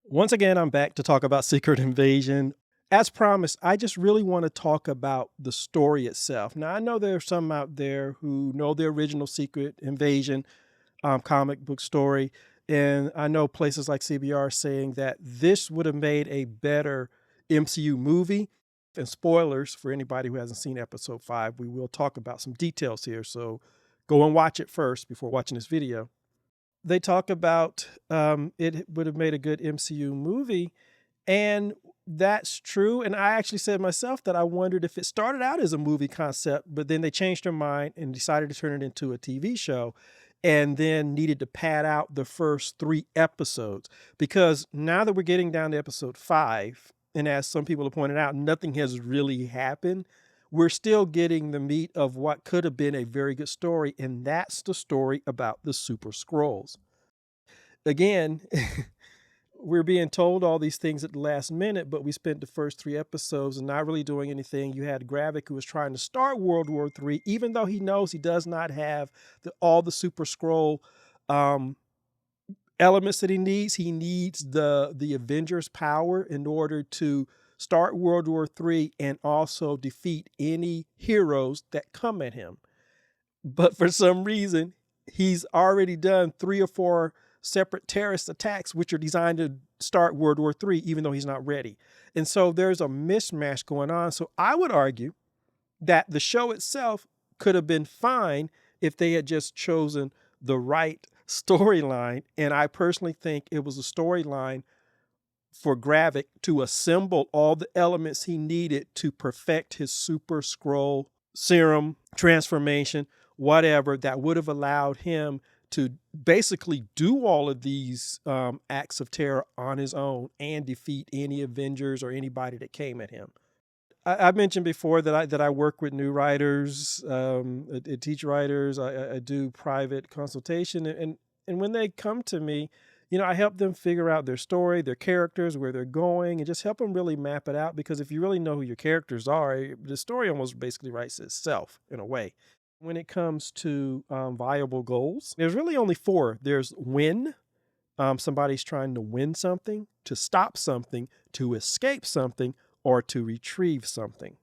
Once again, I'm back to talk about Secret Invasion. As promised, I just really want to talk about the story itself. Now, I know there are some out there who know the original Secret Invasion comic book story, and I know places like CBR saying that this would have made a better MCU movie. And spoilers for anybody who hasn't seen episode 5, we will talk about some details here, so go and watch it first before watching this video. They talk about it would have made a good MCU movie, and that's true. And I actually said myself that I wondered if it started out as a movie concept, but then they changed their mind and decided to turn it into a TV show, and then needed to pad out the first 3 episodes. Because now that we're getting down to episode 5, and as some people have pointed out, nothing has really happened. We're still getting the meat of what could have been a very good story, and that's the story about the Super Scrolls. Again, we're being told all these things at the last minute, but we spent the first 3 episodes and not really doing anything. You had Gravik, who was trying to start World War III, even though he knows he does not have all the Super Scroll elements that he needs. He needs the Avengers' power in order to start World War III and also defeat any heroes that come at him. But for some reason, he's already done 3 or 4 separate terrorist attacks, which are designed to start World War III, even though he's not ready. And so there's a mismatch going on. So I would argue that the show itself could have been fine if they had just chosen the right storyline. And I personally think it was a storyline for Gravik to assemble all the elements he needed to perfect his Super Scroll serum transformation, whatever, that would have allowed him to basically do all of these acts of terror on his own and defeat any Avengers or anybody that came at him. I mentioned before that I work with new writers, I teach writers, I do private consultation, and when they come to me, I help them figure out their story, their characters, where they're going, and just help them really map it out. Because if you really know who your characters are, the story almost basically writes itself in a way. When it comes to viable goals, there's really only 4. There's win. Somebody's trying to win something, to stop something, to escape something, or to retrieve something.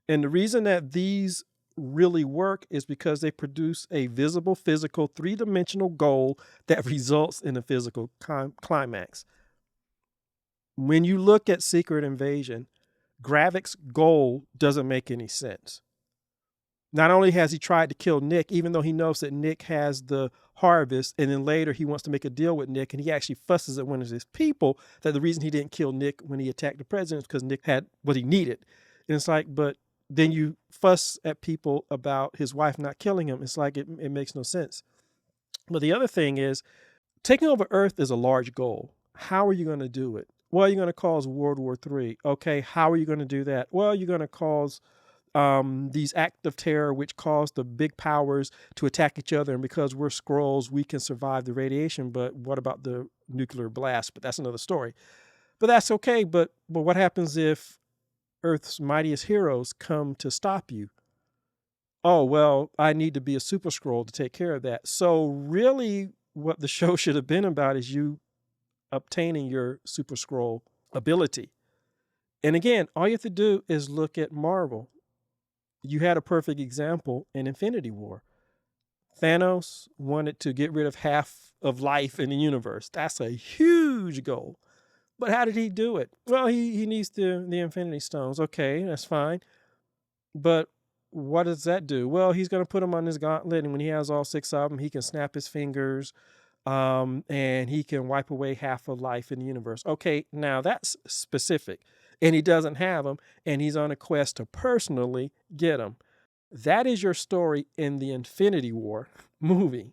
And the reason that these really work is because they produce a visible, physical, 3-dimensional goal that results in a physical climax. When you look at Secret Invasion, Gravik's goal doesn't make any sense. Not only has he tried to kill Nick, even though he knows that Nick has the harvest, and then later he wants to make a deal with Nick, and he actually fusses at one of his people that the reason he didn't kill Nick when he attacked the president is because Nick had what he needed. And it's like, but then you fuss at people about his wife not killing him. It's like it makes no sense. But the other thing is, taking over Earth is a large goal. How are you going to do it? Well, you're going to cause World War III. Okay, how are you going to do that? Well, you're going to cause these acts of terror which cause the big powers to attack each other, and because we're Skrulls, we can survive the radiation. But what about the nuclear blast? But that's another story. But that's okay. But what happens if Earth's mightiest heroes come to stop you? Oh, well, I need to be a Super Skrull to take care of that. So really what the show should have been about is you obtaining your Super Skrull ability. And again, all you have to do is look at Marvel. You had a perfect example in Infinity War. Thanos wanted to get rid of half of life in the universe. That's a huge goal. But how did he do it? Well, he needs the Infinity Stones. Okay, that's fine. But what does that do? Well, he's going to put them on his gauntlet, and when he has all 6 of them, he can snap his fingers, and he can wipe away half of life in the universe. Okay, now that's specific. And he doesn't have them, and he's on a quest to personally get them. That is your story in the Infinity War movie.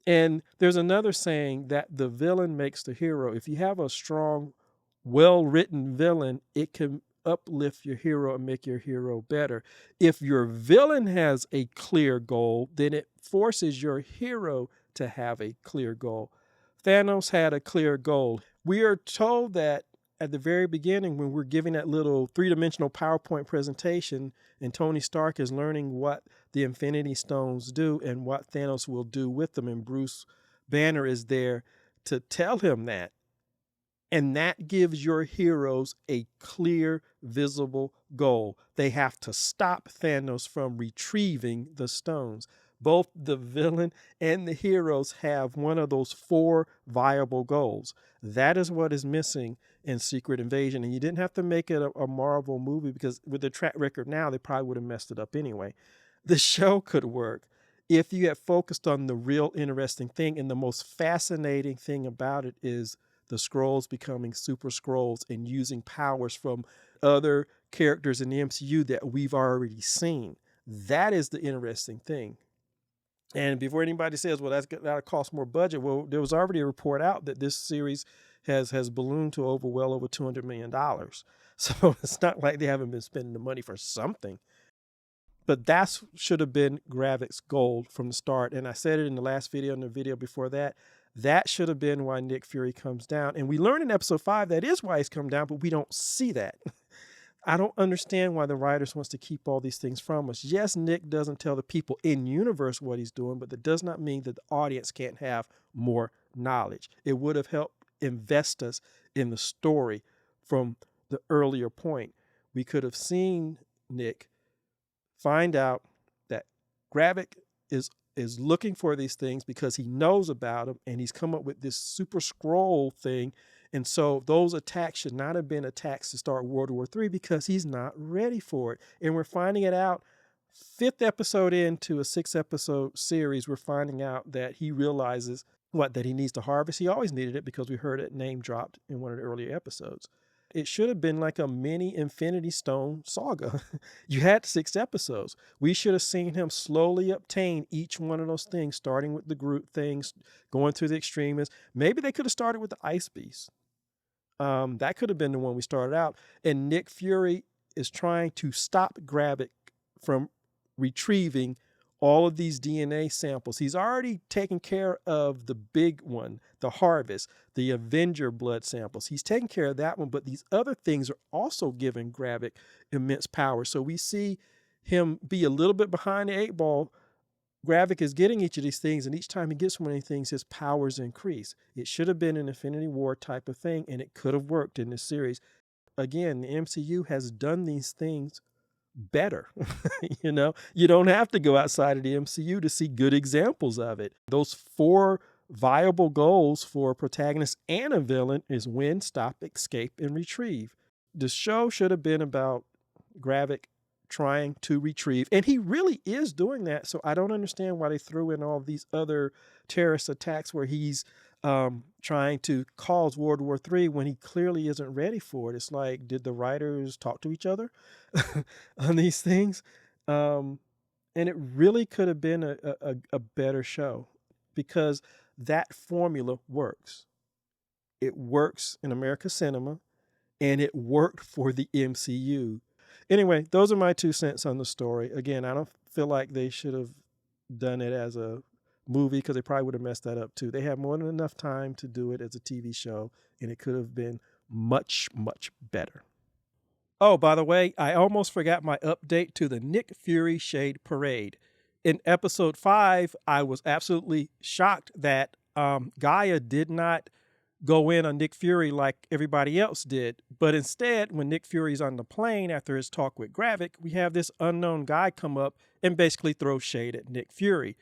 And there's another saying that the villain makes the hero. If you have a strong, well-written villain, it can uplift your hero and make your hero better. If your villain has a clear goal, then it forces your hero to have a clear goal. Thanos had a clear goal. We are told that at the very beginning, when we're giving that little 3-dimensional PowerPoint presentation, and Tony Stark is learning what the Infinity Stones do and what Thanos will do with them, and Bruce Banner is there to tell him that. And that gives your heroes a clear, visible goal. They have to stop Thanos from retrieving the stones. Both the villain and the heroes have one of those 4 viable goals. That is what is missing in Secret Invasion. And you didn't have to make it a Marvel movie, because with the track record now, they probably would have messed it up anyway. The show could work if you had focused on the real interesting thing. And the most fascinating thing about it is the Skrulls becoming super Skrulls and using powers from other characters in the MCU that we've already seen. That is the interesting thing. And before anybody says, well, that'll cost more budget, well, there was already a report out that this series has ballooned to well over $200 million. So it's not like they haven't been spending the money for something. But that should have been Gravik's goal from the start. And I said it in the last video and the video before that. That should have been why Nick Fury comes down. And we learned in episode 5 that is why he's come down, but we don't see that. I don't understand why the writers wants to keep all these things from us. Yes, Nick doesn't tell the people in universe what he's doing, but that does not mean that the audience can't have more knowledge. It would have helped invest us in the story from the earlier point. We could have seen Nick find out that Gravik is looking for these things because he knows about them, and he's come up with this super Skrull thing. And so those attacks should not have been attacks to start World War III, because he's not ready for it. And we're finding it out 5th episode into a 6-episode series. We're finding out that he realizes that he needs to harvest. He always needed it, because we heard it name dropped in one of the earlier episodes. It should have been like a mini Infinity Stone saga. You had 6 episodes. We should have seen him slowly obtain each one of those things, starting with the Groot things, going to the extremists. Maybe they could have started with the Ice Beast. That could have been the one we started out. And Nick Fury is trying to stop Gravik from retrieving all of these DNA samples. He's already taken care of the big one, the harvest, the Avenger blood samples. He's taken care of that one, but these other things are also giving Gravik immense power. So we see him be a little bit behind the 8 ball. Gravik is getting each of these things, and each time he gets one of these things, his powers increase. It should have been an Infinity War type of thing, and it could have worked in this series. Again, the MCU has done these things better. You don't have to go outside of the MCU to see good examples of it. Those 4 viable goals for a protagonist and a villain is win, stop, escape, and retrieve. The show should have been about Gravik trying to retrieve, and he really is doing that. So I don't understand why they threw in all these other terrorist attacks where he's trying to cause World War III when he clearly isn't ready for it. It's like, did the writers talk to each other on these things? And it really could have been a better show, because that formula works. It works in American cinema, and it worked for the MCU. Anyway, those are my 2 cents on the story. Again, I don't feel like they should have done it as a movie, because they probably would have messed that up too. They had more than enough time to do it as a TV show, and it could have been much, much better. Oh, by the way, I almost forgot my update to the Nick Fury Shade Parade. In episode 5, I was absolutely shocked that Gaia did not go in on Nick Fury like everybody else did. But instead, when Nick Fury's on the plane after his talk with Gravik, we have this unknown guy come up and basically throw shade at Nick Fury.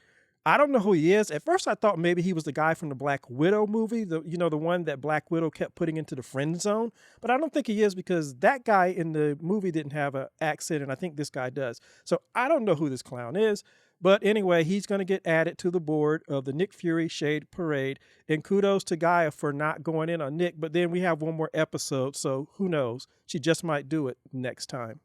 I don't know who he is. At first, I thought maybe he was the guy from the Black Widow movie, the one that Black Widow kept putting into the friend zone. But I don't think he is, because that guy in the movie didn't have an accent, and I think this guy does. So I don't know who this clown is. But anyway, he's going to get added to the board of the Nick Fury Shade Parade. And kudos to Gaia for not going in on Nick. But then we have one more episode, so who knows? She just might do it next time.